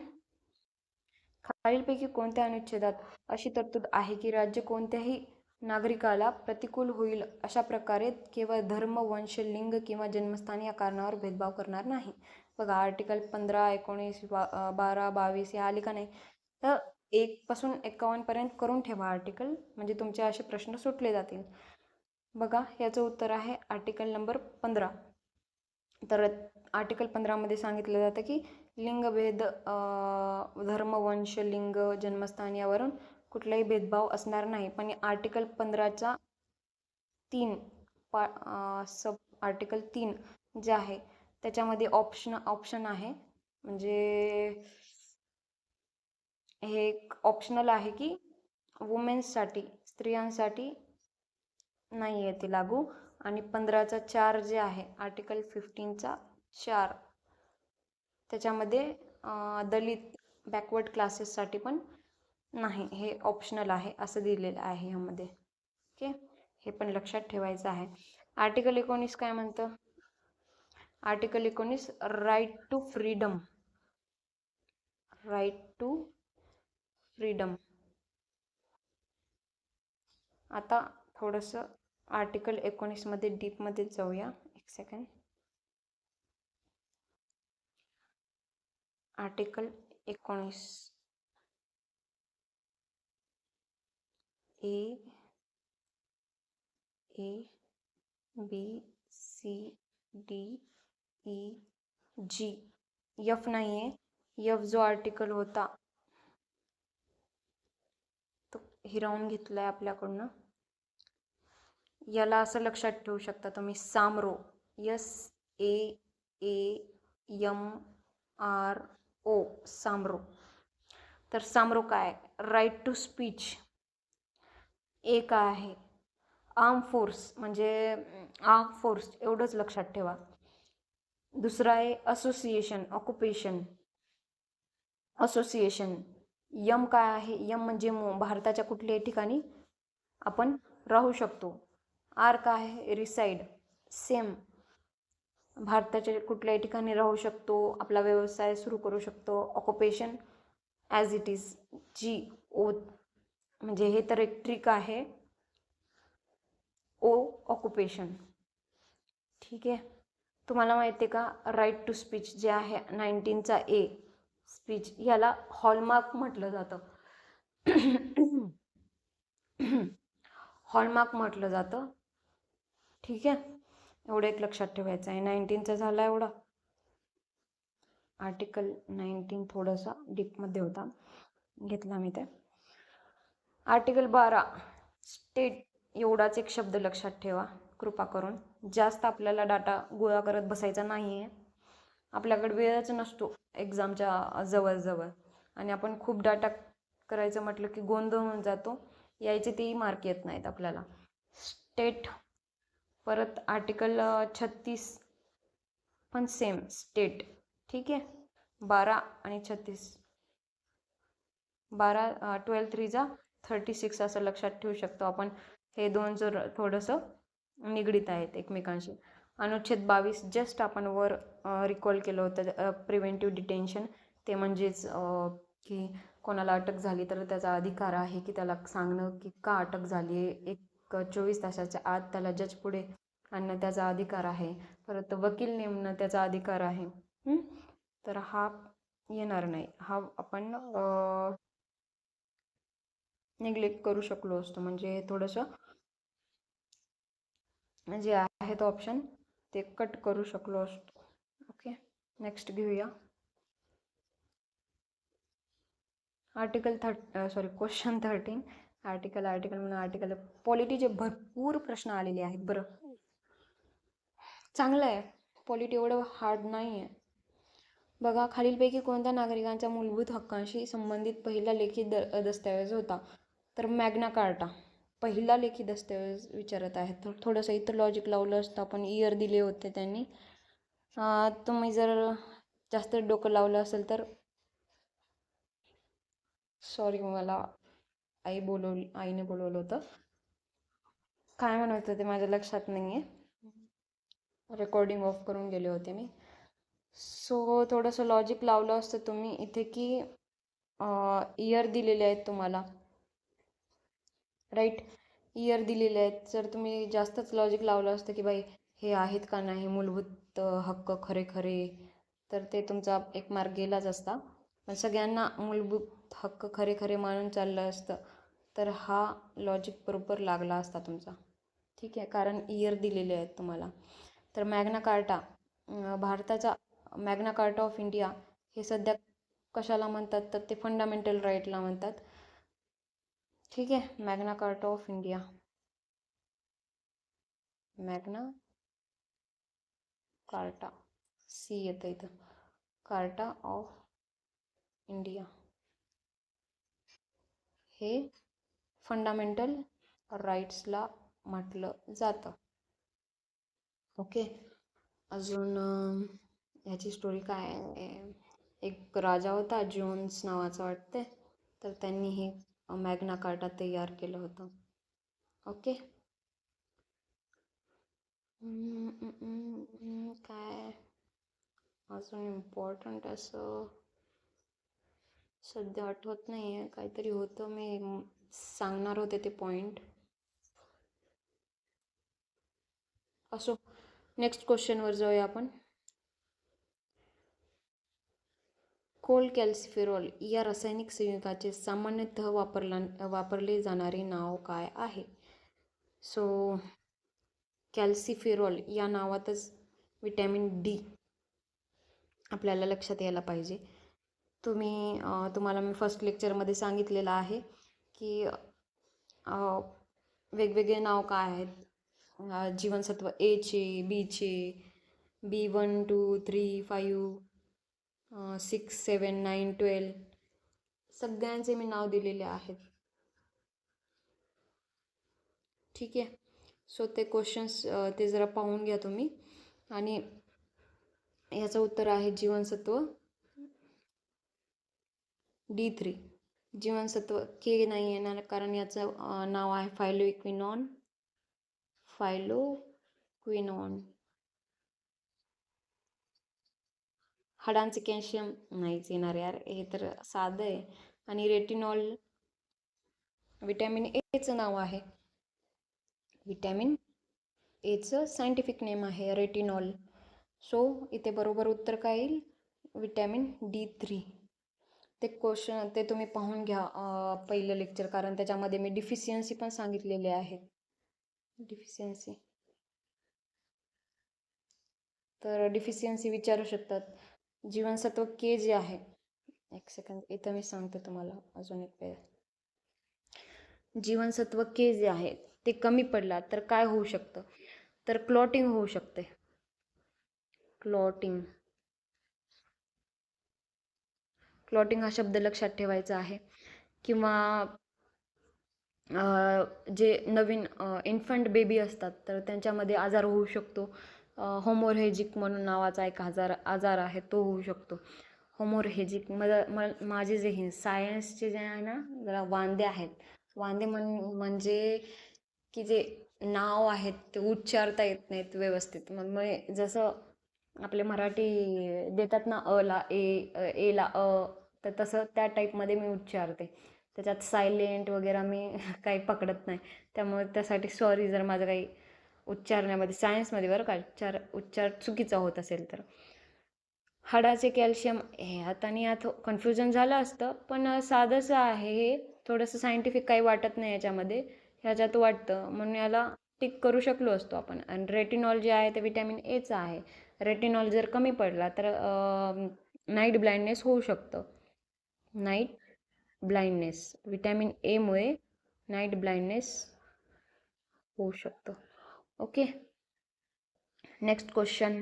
A: खालीलपैकी कोणत्या अनुच्छेदात अशी तरतूद आहे की राज्य कोणत्याही नागरिकाला प्रतिकूल होईल अशा प्रकारे केवळ धर्म, वंश, लिंग किंवा जन्मस्थान या कारणावर भेदभाव करणार नाही? बघा, आर्टिकल 15, 19, 12, 22 या आली का नाही? तर 1 पासून 51 पर्यंत करून ठेवा आर्टिकल, म्हणजे तुमचे असे प्रश्न सुटले जातील. बघा, याचं उत्तर आहे आर्टिकल नंबर 15. तर आर्टिकल 15 मध्ये सांगितलं जातं की लिंगभेद, धर्म, वंश, लिंग, जन्मस्थान यावरून कुठलाही भेदभाव असणार नाही. पण आर्टिकल 15चा 3 सब आर्टिकल 3 जे आहे त्याच्यामध्ये ऑप्शन आहे, म्हणजे हे एक ऑप्शनल आहे की वुमेन्ससाठी, स्त्रियांसाठी नाही आहे ते लागू. आणि 15चा 4 जे आहे आर्टिकल 15चा 4 त्याच्यामध्ये दलित, बॅकवर्ड क्लासेससाठी पण नाही, हे ऑप्शनल आहे असं दिलेलं आहे ह्यामध्ये. ओके, हे पण लक्षात ठेवायचं आहे. आर्टिकल 19 काय म्हणतं? Article 19 right to freedom, right to freedom. आता थोडंसं आर्टिकल 19 मध्ये डीपमध्ये जाऊया. एक second. Article 19 A B C D E G, F नाही आहे. एफ जो आर्टिकल होता तो हिरावून घेतलं आहे आपल्याकडनं. याला असं लक्षात ठेवू शकता तुम्ही, सामरो, SAAMRO, सामरो. तर सामरो काय, राईट टू स्पीच. ए काय आहे, आर्म फोर्स, म्हणजे आर्म फोर्स, एवढंच लक्षात ठेवा. दुसरा आहे असोसिएशन, ऑक्युपेशन, असोसिएशन. यम काय आहे, यम म्हणजे भारताच्या कुठल्याही ठिकाणी आपण राहू शकतो. आर काय आहे, रिसाइड, सेम, भारताच्या कुठल्याही ठिकाणी राहू शकतो, आपला व्यवसाय सुरू करू शकतो. ऑक्युपेशन ॲज इट इज, जी ओ, म्हणजे हे तर एक ट्रिक आहे, ओ ऑक्युपेशन. ठीक आहे. तुम्हाला माहिती आहे का, राईट टू स्पीच जे आहे 19चा ए स्पीच, याला हॉलमार्क म्हटलं जातं. हॉलमार्क म्हटलं जातं. ठीक आहे, एवढं एक लक्षात ठेवायचं आहे. 19चा झाला एवढा. आर्टिकल 19 थोडासा डीपमध्ये होता, घेतला मी ते. आर्टिकल 12 स्टेट, एवढाच एक शब्द लक्षात ठेवा कृपा करून. जास्त आपल्याला डाटा गोळा करत बसायचा नाही आहे, आपल्याकडे वेळच नसतो एक्झामच्या जवळजवळ, आणि आपण खूप डाटा करायचं म्हटलं की गोंधळ होऊन जातो, यायचे तेही मार्क येत नाहीत आपल्याला. स्टेट, परत आर्टिकल 36 पण सेम, स्टेट. ठीक आहे, 12 आणि 36, 12 12 3 36 असं लक्षात ठेवू शकतो आपण. हे दोन जर थोडंसं निगडीत आहेत एकमेकांशी. अनुच्छेद 22 जस्ट आपण वर रिकॉल केलं होतं, प्रिव्हेंटिव्ह डिटेन्शन, ते म्हणजेच की कोणाला अटक झाली तर त्याचा अधिकार आहे की त्याला सांगणं की का अटक झाली आहे, 24 तासाच्या आत त्याला जज पुढे आणणं त्याचा अधिकार आहे. परत वकील नेमणं त्याचा अधिकार आहे. तर हा येणार नाही, हा आपण निग्लेक्ट करू शकलो असतो. म्हणजे थोडंसं जे आहेत ऑप्शन ते कट करू शकलो असतो. ओके, नेक्स्ट घेऊया. Article question 13. आर्टिकल म्हणून आर्टिकल पॉलिटीचे भरपूर प्रश्न आलेले आहेत. बरं, चांगलं आहे, पॉलिटी एवढं हार्ड नाही आहे. बघा, खालीलपैकी कोणत्या नागरिकांच्या मूलभूत हक्कांशी संबंधित पहिला लेखी दस्तऐवज होता? तर मॅग्ना कार्टा पहिला लेखी दस्तऐवज विचारत आहे. तर थोडंसं इथं लॉजिक लावलं असतं आपण, इयर दिले होते त्यांनी. तुम्ही जर जास्त डोकं लावलं असेल तर सॉरी, मला आईने बोलवलं होतं, काय म्हणत होते माझ्या लक्षात नाही आहे, रेकॉर्डिंग ऑफ करून गेले होते मी. सो थोडंसं लॉजिक लावलं असतं तुम्ही इथे की इयर दिलेले आहेत तुम्हाला, राईट, इयर दिलेले आहेत. जर तुम्ही जास्तच लॉजिक लावलं असतं की बाई हे आहेत का नाही मूलभूत हक्क खरे खरे, तर ते तुमचा एक मार्क गेलाच असता. पण सगळ्यांना मूलभूत हक्क खरे खरे मानून चाललं असतं तर हा लॉजिक बरोबर लागला असता तुमचा. ठीक आहे, कारण इयर दिलेले आहेत तुम्हाला. तर मॅग्ना कार्टा, भारताचा मॅग्ना कार्टा ऑफ इंडिया हे सध्या कशाला म्हणतात तर ते फंडामेंटल राईटला म्हणतात. ठीक आहे, Magna Carta of India, Magna Carta, C येतं इथं, कार्टा ऑफ इंडिया हे फंडामेंटल राईट्सला म्हटलं जातं. ओके, अजून ह्याची स्टोरी काय आहे, एक राजा होता जोन्स नावाचा वाटते, तर त्यांनी हे मॅग्ना कार्टा तयार केलं होतं. ओके, काय अजून इम्पॉर्टंट असं सध्या आठवत नाही आहे, काहीतरी होतं मी सांगणार होते ते पॉईंट. असो, नेक्स्ट क्वेश्चनवर जाऊया आपण. कोलकॅल्सिफेरॉल या रासायनिक संयुगाचे सामान्यतः वापरले जाणारे नाव काय आहे? सो कॅल्सिफेरॉल या नावातच विटॅमिन डी आपल्याला लक्षात यायला पाहिजे. तुम्हाला मी फर्स्ट लेक्चरमध्ये सांगितलेलं आहे की वेगवेगळे नाव काय आहेत जीवनसत्व एचे, बीचे, B1 2 3 5 6 7 9 12 सगळ्यांचे मी नाव दिलेले आहेत. ठीक आहे. सो ते क्वेश्चन्स ते जरा पाहून घ्या तुम्ही. आणि याचं उत्तर आहे जीवनसत्व D3. जीवनसत्व के नाही येणार कारण याचं नाव आहे फायलोक्विनॉन. हाडांचे कॅल्शियम नाहीच येणार यार, हे तर साधं आहे. आणि रेटिनॉल विटॅमिन एचं नाव आहे. विटॅमिन एचं सायंटिफिक नेम आहे रेटिनॉल. सो इथे बरोबर उत्तर काय येईल? Vitamin D3. ते क्वेश्चन ते तुम्ही पाहून घ्या पहिलं लेक्चर, कारण त्याच्यामध्ये मी डिफिशियन्सी पण सांगितलेले आहे. डिफिशियन्सी तर डिफिशियन्सी विचारू शकतात. जीवनसत्व के जे आहे, एक सेकंद इथं मी सांगते तुम्हाला अजून एक वेळ. जीवनसत्व के जे आहे ते कमी पडला तर काय होऊ शकतं? तर क्लॉटिंग होऊ शकते. क्लॉटिंग हा शब्द लक्षात ठेवायचा आहे. किंवा जे नवीन इन्फंट बेबी असतात तर त्यांच्यामध्ये आजार होऊ शकतो. होमोरेजिक म्हणून नावाचा एक आजार आहे, तो होऊ शकतो. होमोरेजिक माझे जे हे सायन्सचे जे आहे ना जरा वांदे आहेत. वांदे म्हणजे की जे नाव आहेत ते उच्चारता येत नाहीत व्यवस्थित. मग जसं आपले मराठी देतात ना अला एला तर तसं त्या टाईपमध्ये मी उच्चारते. त्याच्यात सायलेंट वगैरे मी काही पकडत नाही. त्यामुळे त्यासाठी सॉरी जर माझं काही उच्चारण्यामध्ये सायन्समध्ये बरं का उच्चार चुकीचा होत असेल तर. हाडाचे कॅल्शियम हे आता आणि यात कन्फ्युजन झालं असतं, पण साधंसं आहे हे. थोडंसं सायंटिफिक काही वाटत नाही याच्यामध्ये, ह्याच्यात वाटतं म्हणून याला टिक करू शकलो असतो आपण. आणि रेटिनॉल जे आहे ते विटॅमिन एचं आहे. रेटिनॉल जर कमी पडला तर नाईट ब्लाइंडनेस होऊ शकतं. नाईट ब्लाइंडनेस विटॅमिन एमुळे नाईट ब्लाइंडनेस होऊ शकतो. ओके. Next question.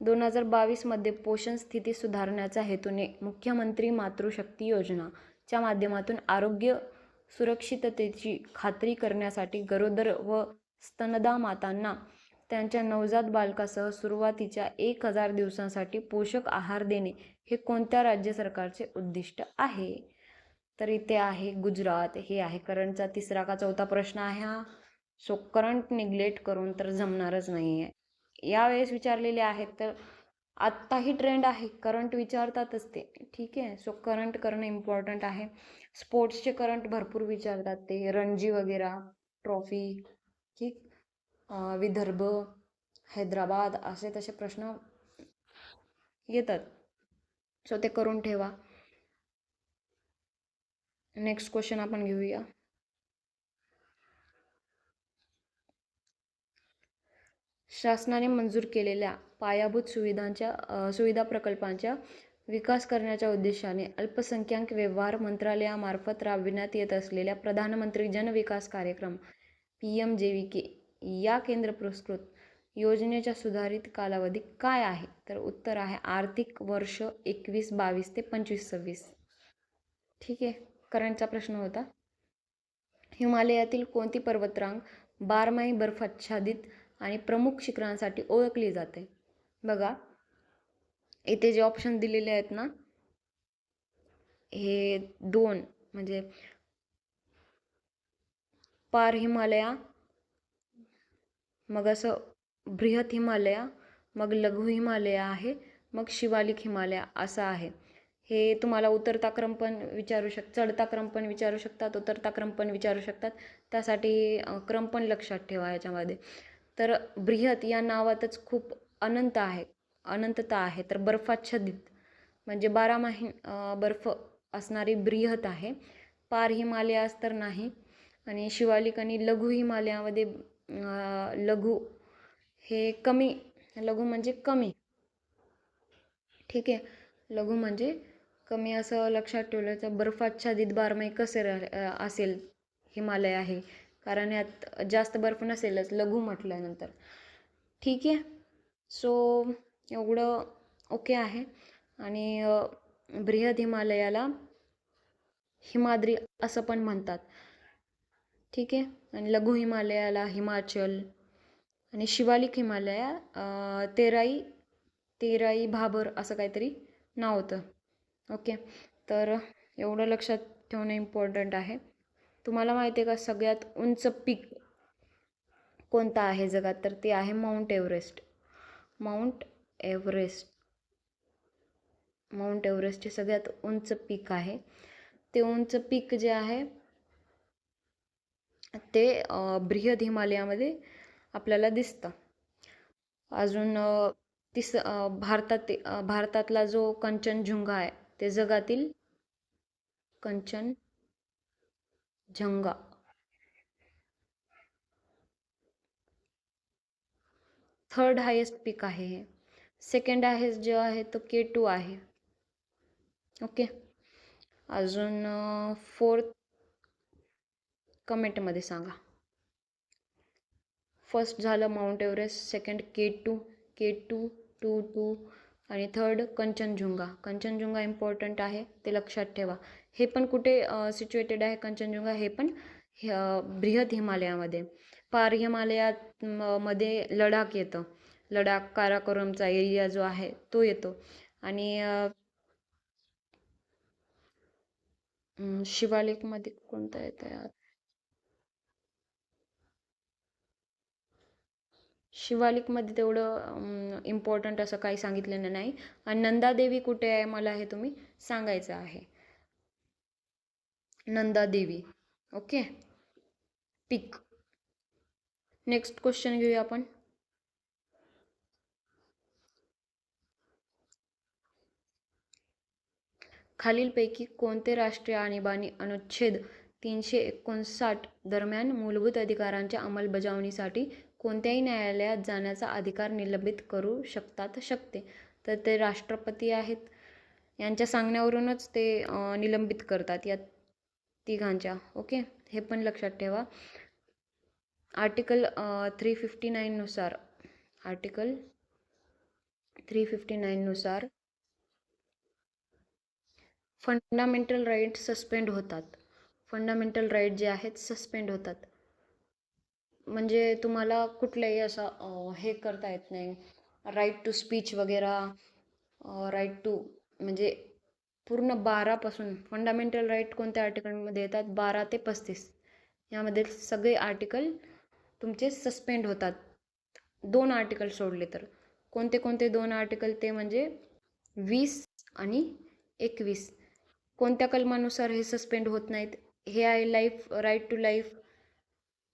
A: 2022 मध्ये पोषण स्थिती सुधारण्याच्या हेतूने मुख्यमंत्री मातृशक्ती योजनाच्या माध्यमातून आरोग्य सुरक्षिततेची खात्री करण्यासाठी गरोदर व स्तनदा मातांना त्यांच्या नवजात बालकासह सुरुवातीच्या 1000 दिवसांसाठी पोषक आहार देणे हे कोणत्या राज्य सरकारचे उद्दिष्ट आहे? तर इथे आहे गुजरात. हे आहे करंटचा 3रा का 4था प्रश्न आहे हा. सो करंट निग्लेक्ट करून तर जमणारच नाही आहे. यावेळेस विचारलेले आहेत तर आत्ताही ट्रेंड आहे, करंट विचारतातच ते. ठीक आहे. सो करंट करणं इम्पॉर्टंट आहे. स्पोर्ट्सचे करंट भरपूर विचारतात ते, रणजी वगैरे ट्रॉफी. ठीक. विदर्भ, हैदराबाद असे तसे प्रश्न येतात. सो ते करून ठेवा. नेक्स्ट क्वेश्चन आपण घेऊया. शासनाने मंजूर केलेल्या पायाभूत सुविधा प्रकल्पांच्या विकास करण्याच्या उद्देशाने अल्पसंख्याक व्यवहार मंत्रालयामार्फत राबविण्यात येत असलेल्या प्रधानमंत्री जन विकास कार्यक्रम PMJVK या केंद्र पुरस्कृत योजनेचा सुधारित कालावधी काय आहे? तर उत्तर आहे आर्थिक वर्ष 21-22 ते 25-26. ठीक आहे. करंटचा प्रश्न होता. हिमालयातील कोणती पर्वतरांग बारमाही बर्फाच्छादित आणि प्रमुख शिखरांसाठी ओळखली जाते? बघा इथे जे ऑप्शन दिलेले आहेत ना हे 2 म्हणजे पार हिमालया, मग असं बृहत हिमालया, मग लघु हिमालया आहे, मग शिवालिक हिमालया असं आहे. हे तुम्हाला उतरता क्रम पण विचारू चढता क्रम पण विचारू शकतात, उतरता क्रम पण विचारू शकतात. त्यासाठी क्रम पण लक्षात ठेवा याच्यामध्ये. तर बृहत या नावातच खूप अनंतता आहे. तर बर्फाच्छादित म्हणजे 12माही बर्फ असणारी बृहत आहे. पार हिमालयास तर नाही. आणि शिवालिक आणि लघु हिमालयामध्ये लघु हे लघु म्हणजे कमी. ठीक आहे. लघु म्हणजे कमी असं लक्षात ठेवलं तर बर्फाच्छादित बारमाही कसे असेल हिमालय आहे, कारण यात जास्त बर्फ नसेलच लघु म्हटल्यानंतर. ठीक आहे. सो एवढं ओके आहे. आणि बृहद हिमालयाला हिमाद्री असं पण म्हणतात. ठीक आहे. आणि लघु हिमालयाला हिमाचल आणि शिवालिक हिमालया तेराई भाबर असं काहीतरी नाव होतं. ओके. तर एवढं लक्षात ठेवणं इम्पॉर्टंट आहे. तुम्हाला माहिती आहे का सगळ्यात उंच पीक कोणतं आहे जगात? तर ते आहे माउंट एव्हरेस्ट. माउंट एव्हरेस्ट हे सगळ्यात उंच पीक आहे. ते उंच पीक जे आहे ते बृहद हिमालयामध्ये आपल्याला दिसतं. अजून भारतातला जो कंचनजुंगा आहे ते जगातील कंचनजंगा थर्ड हायेस्ट पीक आहे हे. सेकंड हायेस्ट जो आहे तो K2 आहे. ओके. अजून फोर्थ कमेंटमध्ये सांगा. फर्स्ट झालं माउंट एव्हरेस्ट, सेकंड K2 2 आणि थर्ड कंचनजुंगा इम्पॉर्टंट आहे, ते लक्षात ठेवा. हे पण कुठे सिच्युएटेड आहे कंचनजुंगा? हे पण बृहद हिमालयामध्ये. पार हिमालयात मध्ये लडाख येतं. लडाख काराकोरमचा एरिया जो आहे तो येतो. आणि शिवालिकमध्ये कोणता येतं यार? शिवालिकमध्ये तेवढं इम्पॉर्टंट असं काही सांगितलेलं नाही. आणि नंदादेवी कुठे आहे मला हे तुम्ही सांगायचं आहे. नंदादेवी. ओके. पीक. नेक्स्ट क्वेश्चन घेऊया आपण. खालीलपैकी कोणते राष्ट्रीय आणीबाणी अनुच्छेद 359 दरम्यान मूलभूत अधिकारांच्या अंमलबजावणीसाठी कोणत्याही न्यायालयात जाण्याचा अधिकार निलंबित करू शकते? तर ते राष्ट्रपती आहेत. यांच्या सांगण्यावरूनच ते निलंबित करतात या तिघांच्या. ओके. हे पण लक्षात ठेवा. आर्टिकल 359 नुसार फंडामेंटल राईट सस्पेंड होतात. फंडामेंटल राईट जे आहेत सस्पेंड होतात. म्हणजे तुम्हाला कुठल्याही असं हे करता येत नाही. राईट टू स्पीच वगैरे, राईट टू म्हणजे पूर्ण 12पासून फंडामेंटल राईट कोणत्या आर्टिकलमध्ये येतात? 12 ते 35 यामध्ये सगळे आर्टिकल तुमचे सस्पेंड होतात. 2 आर्टिकल सोडले तर. कोणते कोणते 2 आर्टिकल? ते म्हणजे 20 आणि 21. कोणत्या कलमानुसार हे सस्पेंड होत नाहीत? हे आहे राईट टू लाईफ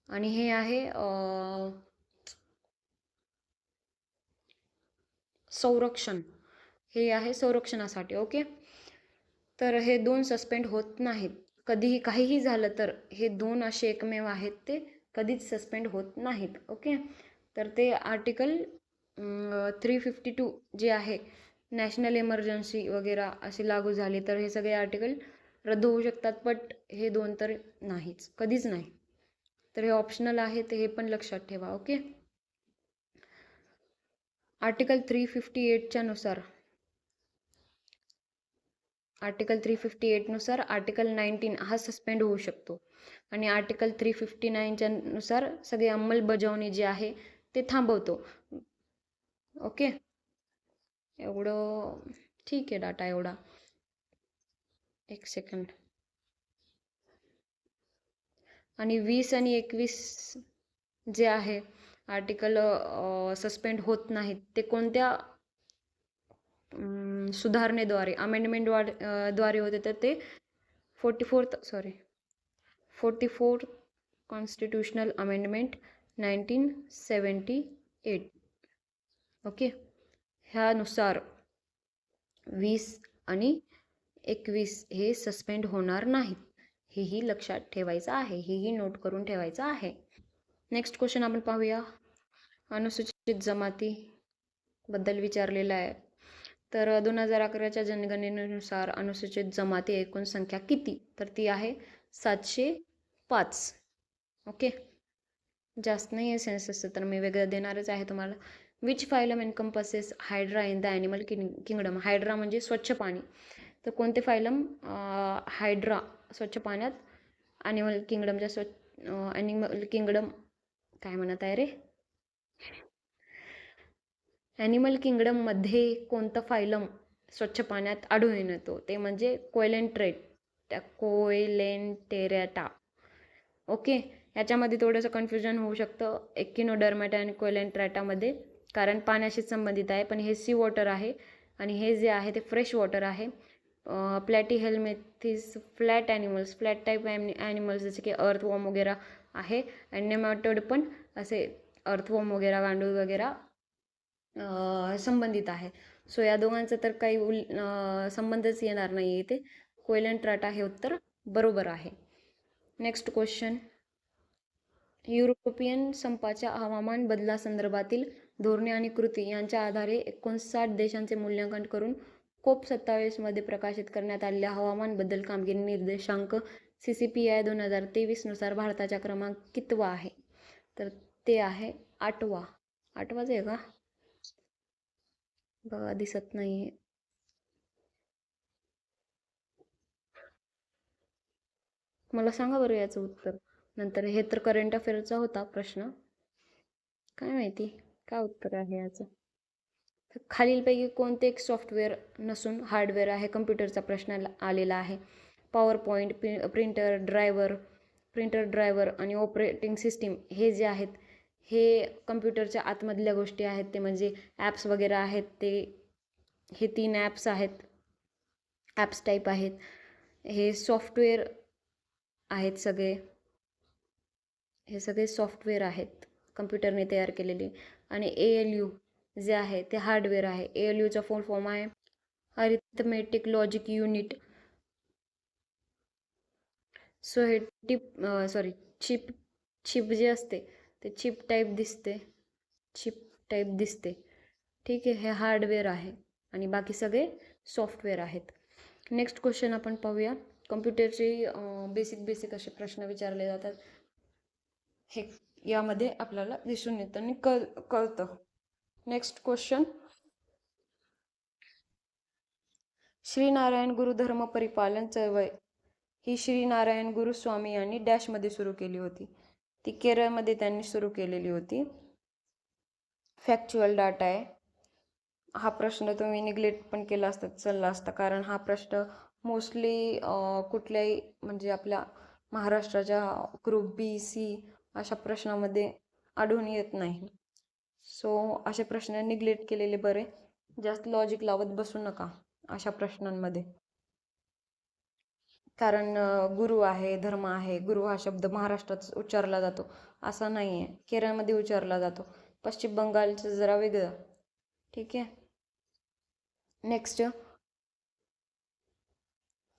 A: आणि हे आहे संरक्षण. हे आहे संरक्षणासाठी. ओके. तर हे 2 सस्पेंड होत नाहीत. कधीही काहीही झालं तर हे 2 असे एकमेव आहेत ते कधीच सस्पेंड होत नाहीत. ओके. तर ते आर्टिकल 352 जे आहे नॅशनल इमर्जन्सी वगैरे असे लागू झाले तर हे सगळे आर्टिकल रद्द होऊ शकतात. बट हे 2 तर नाहीच, कधीच नाही. तर हे ऑप्शनल आहे, ते हे पण लक्षात ठेवा. ओके. आर्टिकल 358च्या नुसार आर्टिकल 19 हा सस्पेंड होऊ शकतो. आणि आर्टिकल 359च्या नुसार सगळे अंमलबजावणी जे आहे ते थांबवतो. ओके. एवढं ठीक आहे डाटा एवढा. एक सेकंड. आणि 20 आणि 21 जे आहे आर्टिकल सस्पेंड होत नाहीत, ते कोणत्या सुधारणेद्वारे द्वारे होते? तर ते 44th कॉन्स्टिट्यूशनल अमेंडमेंट 1978. ओके. ह्यानुसार 20 आणि 21 हे सस्पेंड होणार नाहीत. हेही लक्षात ठेवायचं आहे, हेही नोट करून ठेवायचं आहे. नेक्स्ट क्वेश्चन आपण पाहूया. अनुसूचित जमाती बद्दल विचारलेला आहे. तर 2011च्या जनगणनेनुसार अनुसूचित जमाती एकूण संख्या किती? तर ती आहे 705. ओके, जास्त नाही आहे सेन्ससचं, तर मी वेगळं देणारच आहे तुम्हाला. Which phylum encompasses hydra in the animal kingdom? Hydra म्हणजे स्वच्छ पाणी. तर कोणते फायलम हायड्रा स्वच्छ पाण्यात ॲनिमल किंगडमच्या ॲनिमल किंगडम काय म्हणत आहे रे, ॲनिमल किंगडममध्ये कोणतं फायलम स्वच्छ पाण्यात आढळून येतो? ते म्हणजे कोयलेंटेरेटा. ओके, याच्यामध्ये थोडंसं कन्फ्युजन होऊ शकतं एकिनोडर्मॅटा आणि कोयलेंटेरेटामध्ये, कारण पाण्याशीच संबंधित आहे, पण हे सी वॉटर आहे आणि हे जे आहे ते फ्रेश वॉटर आहे. Platyhelminthes flat animals, flat type animals जसे की अर्थवॉर्म वगैरे आहे, आणि नेमॅटोड पण असे अर्थवॉर्म वगैरे, गांडूळ वगैरे संबंधित आहे. सो या दोघांचा तर काही संबंधच येणार नाही इथे. कोयलेंटेरेटा हे उत्तर बरोबर आहे. Next question. युरोपियन संपाच्या हवामान बदलासंदर्भातील धोरणे आणि कृती यांच्या आधारे 59 देशांचे मूल्यांकन करून कोप 27 मध्ये प्रकाशित करण्यात आलेल्या हवामान बदल कामगिरी निर्देशांक CCPI 2023 नुसार भारताचा क्रमांक कितवा आहे? तर ते आहे 8वा. 8वाच आहे का बघा, दिसत नाहीये. मला सांगा बरं याचं उत्तर. नंतर हे तर करंट अफेअरचा होता प्रश्न, काय माहिती काय उत्तर आहे याचं. तर खालीलपैकी कोणते एक सॉफ्टवेअर नसून हार्डवेअर आहे? कम्प्युटरचा प्रश्न आलेला आहे. पॉवर पॉईंट, प्रिंटर ड्रायव्हर आणि ऑपरेटिंग सिस्टीम हे जे आहेत हे कम्प्युटरच्या आतमधल्या गोष्टी आहेत. ते म्हणजे ॲप्स वगैरे आहेत, ते हे 3 ॲप्स आहेत, ॲप्स टाईप आहेत. हे सॉफ्टवेअर आहेत सगळे, हे सगळे सॉफ्टवेअर आहेत कम्प्युटरने तयार केलेले. आणि ALU जे आहे ते हार्डवेअर आहे. ALUचा फुल फॉर्म आहे अरिथमेटिक लॉजिक युनिट. सो हे चिप चिप जे असते ते चिप टाईप दिसते. ठीक आहे, हे हार्डवेअर आहे आणि बाकी सगळे सॉफ्टवेअर आहेत. नेक्स्ट क्वेश्चन आपण पाहूया. कम्प्युटरचे बेसिक असे प्रश्न विचारले जातात, हे यामध्ये आपल्याला दिसून येतं आणि कळतं. Next question. श्रीनारायण गुरु धर्म परिपालन चळवळ ही श्रीनारायण गुरु स्वामी यांनी डॅशमध्ये सुरू केली होती? ती केरळमध्ये त्यांनी सुरू केलेली होती. फॅक्च्युअल डाटा आहे हा. प्रश्न तुम्ही निग्लेक्ट पण केला असता चालला असता, कारण हा प्रश्न मोस्टली कुठल्याही म्हणजे आपल्या महाराष्ट्राच्या ग्रुप B-C अशा प्रश्नामध्ये आढळून येत नाही. सो असे प्रश्न निग्लेक्ट केलेले बरे. जास्त लॉजिक लावत बसू नका अशा प्रश्नांमध्ये, कारण गुरु आहे, धर्म आहे. गुरु हा शब्द महाराष्ट्रात उच्चारला जातो असा नाही आहे, केरळमध्ये उच्चारला जातो. पश्चिम बंगालचं जरा वेगळं. ठीक आहे. नेक्स्ट.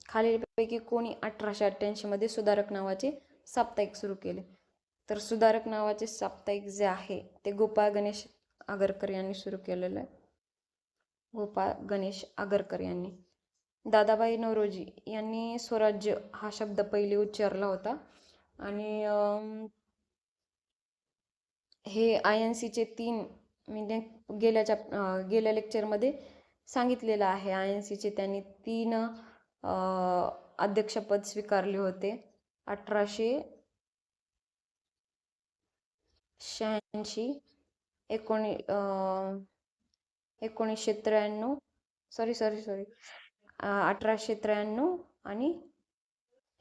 A: खालीलपैकी कोणी 1888 मध्ये सुधारक नावाचे साप्ताहिक सुरू केले? तर सुधारक नावाचे साप्ताहिक जे आहे ते गोपाळ गणेश आगरकर यांनी सुरू केलेलं आहे. गोपाळ गणेश आगरकर यांनी. दादाभाई नौरोजी यांनी स्वराज्य हा शब्द पहिले उच्चारला होता. आणि हे INCचे 3 मी गेल्या लेक्चरमध्ये सांगितलेलं आहे. INCचे त्यांनी 3 अध्यक्षपद स्वीकारले होते. 1886, 1993, 1893 आणि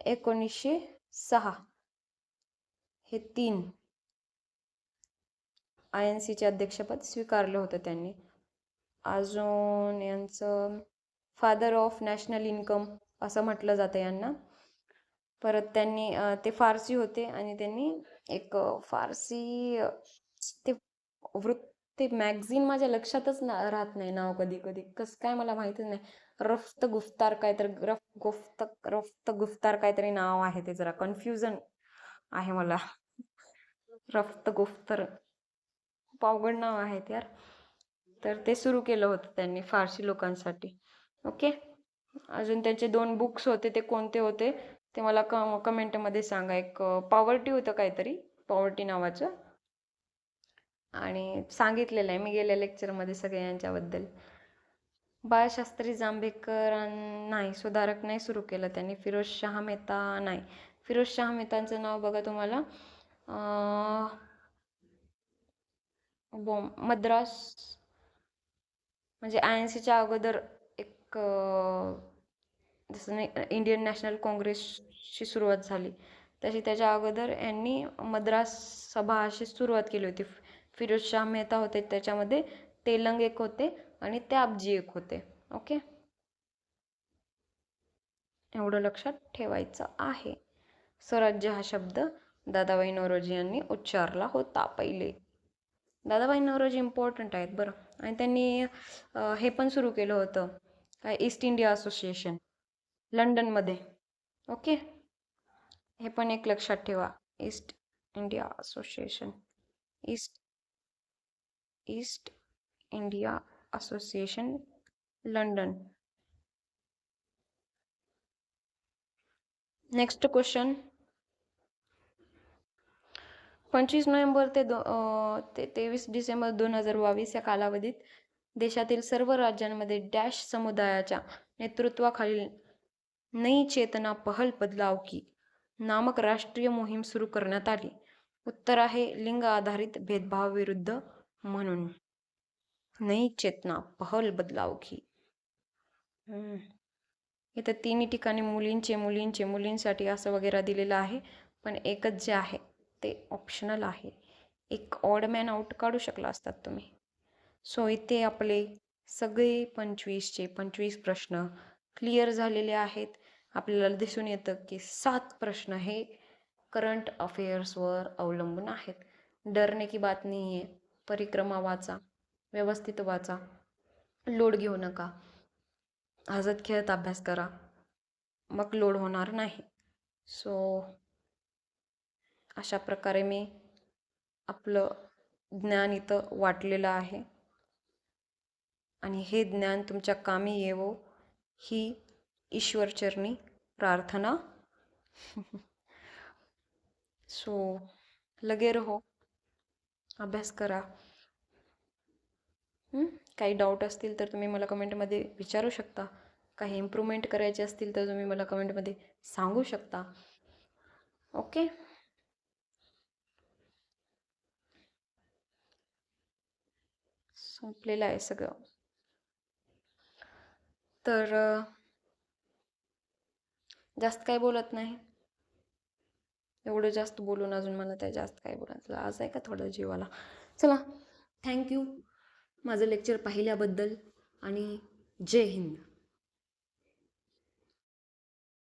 A: 1906 हे 3 INCचे अध्यक्षपद स्वीकारलं होतं त्यांनी. अजून यांचं फादर ऑफ नॅशनल इन्कम असं म्हटलं जातं यांना. परत त्यांनी ते फारसी होते आणि त्यांनी एक फारसी ते मॅगझिन माझ्या लक्षातच राहत नाही नाव, कधी कसं काय मला माहितीच नाही. रफ्त गुफ्तार काहीतरी नाव आहे, ते जरा कन्फ्युजन आहे मला. रफ्त गुफ्तार खूप अवघड नाव आहेत यार. तर ते सुरू केलं होतं त्यांनी फारसी लोकांसाठी. ओके. अजून त्यांचे 2 बुक्स होते, ते कोणते होते ते मला कमेंटमध्ये सांगा. एक पॉवर्टी होतं काहीतरी, पॉवर्टी नावाचं, आणि सांगितलेलं आहे मी गेल्या लेक्चरमध्ये सगळे यांच्याबद्दल. बाळशास्त्री जांभेकर नाही, सुधारक नाही सुरू केलं त्यांनी. फिरोज शाह मेहता नाही. फिरोज शाह मेहतांचं नाव बघा तुम्हाला, मद्रास म्हणजे INCच्या अगोदर एक जसं इंडियन नॅशनल काँग्रेसची सुरुवात झाली तशी त्याच्या अगोदर यांनी मद्रास सभा अशी सुरुवात केली होती. फिरोज शाह मेहता होते त्याच्यामध्ये, तेलंग एक होते आणि त्याबजी एक होते. ओके, एवढं लक्षात ठेवायचं आहे. स्वराज्य हा शब्द दादाभाई नौरोजी यांनी उच्चारला होता पहिले. दादाभाई नौरोजी इम्पॉर्टंट आहेत बरं. आणि त्यांनी हे पण सुरू केलं होतं काय, ईस्ट इंडिया असोसिएशन लंडनमध्ये. ओके, हे पण एक लक्षात ठेवा, east India association, east India association London. Next question. 25 November ते 23 डिसेंबर 2022 या कालावधीत देशातील सर्व राज्यांमध्ये डॅश समुदायाच्या नेतृत्वाखालील नई चेतना पहल बदलाव की नामक राष्ट्रीय मोहीम सुरू करण्यात आली. उत्तर आहे लिंग आधारित भेदभाव विरुद्ध म्हणून. नई चेतना पहल बदलाव की. इथं तिन्ही ठिकाणी मुलींसाठी असं वगैरे दिलेलं आहे, पण एकच जे आहे ते ऑप्शनल आहे. एक ऑड मॅन आउट काढू शकला असतात तुम्ही. सो इथे आपले सगळे 25चे 25 प्रश्न क्लिअर झालेले आहेत. आपल्याला दिसून येतं की 7 प्रश्न हे करंट अफेअर्सवर अवलंबून आहेत. डरने की बात नाही आहे. परिक्रमा वाचा, व्यवस्थित वाचा, लोड घेऊ नका, हसत खेळत अभ्यास करा, मग लोड होणार नाही. सो अशा प्रकारे मी आपलं ज्ञान इथं वाटलेलं आहे आणि हे ज्ञान तुमच्या कामी येवो ही ईश्वरचरणी प्रार्थना. सो लगे रहो, अभ्यास करा. काही डाऊट असतील तर तुम्ही मला कमेंटमध्ये विचारू शकता. काही इम्प्रूव्हमेंट करायचे असतील तर तुम्ही मला कमेंटमध्ये सांगू शकता. ओके, संपलेलं आहे सगळं. तर जास्त काय बोलत नाही. एवढं जास्त बोलून अजून मला त्या जास्त काय बोलायचं आज आहे का थोडं जीवाला. चला, थँक्यू माझं लेक्चर पाहिल्याबद्दल आणि जय हिंद.